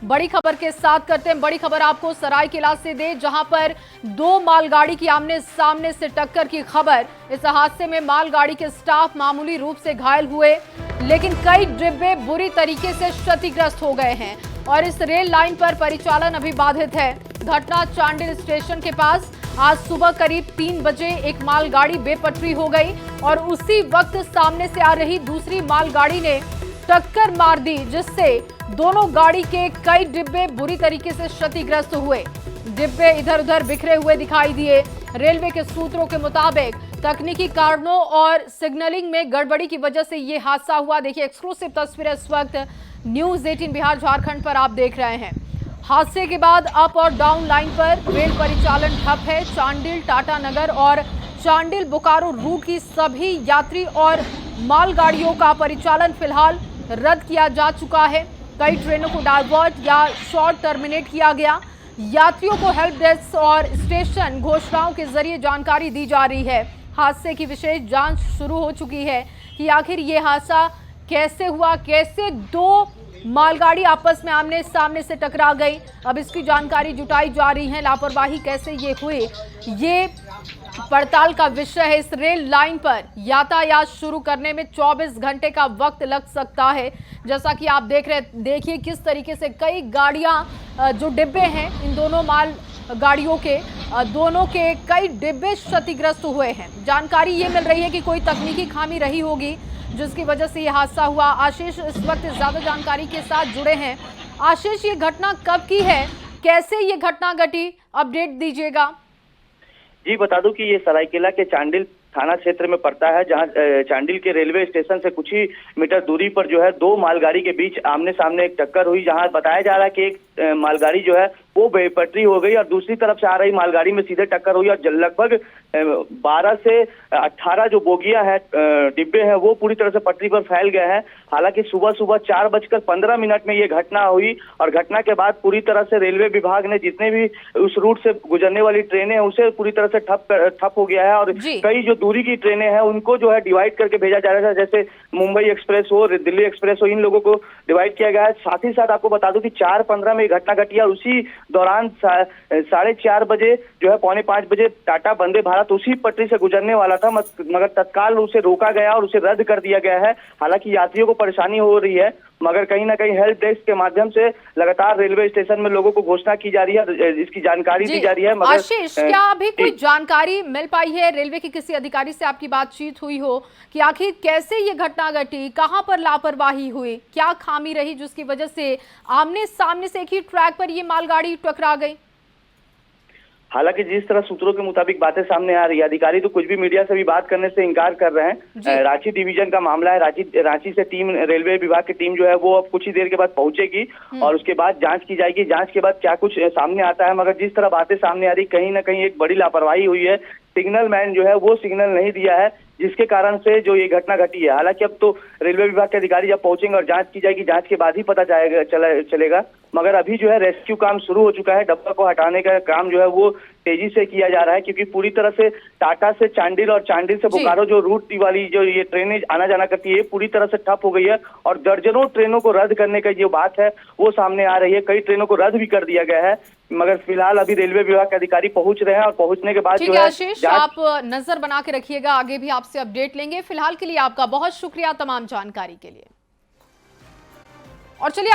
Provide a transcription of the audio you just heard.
बड़ी खबर के साथ करते हैं। बड़ी खबर आपको सरायकेला से दे, जहां पर दो मालगाड़ी की आमने सामने से टक्कर की खबर। इस हादसे में मालगाड़ी के स्टाफ मामूली रूप से घायल हुए, लेकिन कई डिब्बे बुरी तरीके से क्षतिग्रस्त हो गए हैं और इस रेल लाइन पर परिचालन अभी बाधित है। घटना चांडिल स्टेशन के पास आज सुबह करीब 3 बजे एक मालगाड़ी बेपटरी हो गई और उसी वक्त सामने से आ रही दूसरी मालगाड़ी ने टक्कर मार दी, जिससे दोनों गाड़ी के कई डिब्बे बुरी तरीके से क्षतिग्रस्त हुए। डिब्बे इधर उधर बिखरे हुए दिखाई दिए। रेलवे के सूत्रों के मुताबिक तकनीकी कारणों और सिग्नलिंग में गड़बड़ी की वजह से ये हादसा हुआ। देखिए, एक्सक्लूसिव तस्वीरें इस वक्त न्यूज 18 बिहार झारखंड पर आप देख रहे हैं। हादसे के बाद अप और डाउन लाइन पर रेल परिचालन ठप है। चांडिल टाटानगर और चांडिल बोकारो रूट की सभी यात्री और मालगाड़ियों का परिचालन फिलहाल रद्द किया जा चुका है। कई ट्रेनों को डाइवर्ट या शॉर्ट टर्मिनेट किया गया। यात्रियों को हेल्प डेस्क और स्टेशन घोषणाओं के जरिए जानकारी दी जा रही है। हादसे की विशेष जांच शुरू हो चुकी है कि आखिर ये हादसा कैसे हुआ, कैसे दो मालगाड़ी आपस में आमने सामने से टकरा गई। अब इसकी जानकारी जुटाई जा रही है। लापरवाही कैसे ये हुई, ये पड़ताल का विषय है। इस रेल लाइन पर यातायात शुरू करने में 24 घंटे का वक्त लग सकता है। जैसा कि आप देखिए किस तरीके से कई गाड़ियां जो डिब्बे हैं, इन दोनों माल गाड़ियों के दोनों के कई डिब्बे क्षतिग्रस्त हुए हैं। जानकारी ये मिल रही है कि कोई तकनीकी खामी रही होगी जिसकी वजह से यह हादसा हुआ। आशीष इस वक्त ज्यादा जानकारी के साथ जुड़े हैं। आशीष, ये घटना कब की है, कैसे ये घटना घटी, अपडेट दीजिएगा। जी, बता दूं कि ये सरायकेला के चांडिल थाना क्षेत्र में पड़ता है, जहां चांडिल के रेलवे स्टेशन से कुछ ही मीटर दूरी पर जो है दो मालगाड़ी के बीच आमने सामने एक टक्कर हुई। जहां बताया जा रहा है कि एक मालगाड़ी जो है वो बेपटरी हो गई और दूसरी तरफ से आ रही मालगाड़ी में सीधे टक्कर हुई और लगभग 12 से 18 जो बोगियां है, डिब्बे हैं, वो पूरी तरह से पटरी पर फैल गए हैं। हालांकि सुबह 4:15 में ये घटना हुई और घटना के बाद पूरी तरह से रेलवे विभाग ने जितने भी उस रूट से गुजरने वाली ट्रेनें हैं उसे पूरी तरह से ठप हो गया है और कई जो दूरी की ट्रेनें हैं उनको जो है डिवाइड करके भेजा जा रहा है। जैसे मुंबई एक्सप्रेस हो, दिल्ली एक्सप्रेस हो, इन लोगों को डिवाइड किया गया है। साथ ही साथ आपको बता दूं कि 4:15 में घटना घटी और उसी दौरान 4:30 बजे जो है 4:45 बजे टाटा वंदे भारत उसी पटरी से गुजरने वाला था, मगर तत्काल उसे रोका गया और उसे रद्द कर दिया गया है। हालांकि यात्रियों को परेशानी हो रही है, मगर कहीं ना कहीं हेल्प डेस्क के माध्यम से लगातार रेलवे स्टेशन में लोगों को घोषणा की जा रही है, इसकी जानकारी दी जा रही है। मगर आशीष, क्या अभी कोई जानकारी मिल पाई है, रेलवे के किसी अधिकारी से आपकी बातचीत हुई हो कि आखिर कैसे ये घटना घटी, कहां पर लापरवाही हुई, क्या खामी रही जिसकी वजह से आमने सामने से एक ही ट्रैक पर ये मालगाड़ी टकरा गई? हालांकि जिस तरह सूत्रों के मुताबिक बातें सामने आ रही है, अधिकारी तो कुछ भी मीडिया से भी बात करने से इनकार कर रहे हैं। रांची डिवीजन का मामला है। रांची से टीम, रेलवे विभाग की टीम जो है वो अब कुछ ही देर के बाद पहुंचेगी और उसके बाद जांच की जाएगी। जांच के बाद क्या कुछ सामने आता है, मगर जिस तरह बातें सामने आ रही, कहीं ना कहीं एक बड़ी लापरवाही हुई है। सिग्नल मैन जो है वो सिग्नल नहीं दिया है, जिसके कारण से जो ये घटना घटी है। हालांकि अब तो रेलवे विभाग के अधिकारी जब पहुंचेंगे और जांच की जाएगी, जांच के बाद ही पता चलेगा। मगर अभी जो है रेस्क्यू काम शुरू हो चुका है। डब्बा को हटाने का काम जो है वो तेजी से किया जा रहा है, क्योंकि पूरी तरह से टाटा से चांडिल और चांडिल से बोकारो जो रूट वाली जो ये ट्रेनें आना जाना करती है पूरी तरह से ठप हो गई है और दर्जनों ट्रेनों को रद्द करने का जो बात है वो सामने आ रही है। कई ट्रेनों को रद्द भी कर दिया गया है, मगर फिलहाल अभी रेलवे विभाग के अधिकारी पहुंच रहे हैं और पहुंचने के बाद जो है आशीष, आप नजर बना के रखिएगा, आगे भी आपसे अपडेट लेंगे। फिलहाल के लिए आपका बहुत शुक्रिया तमाम जानकारी के लिए। और चलिए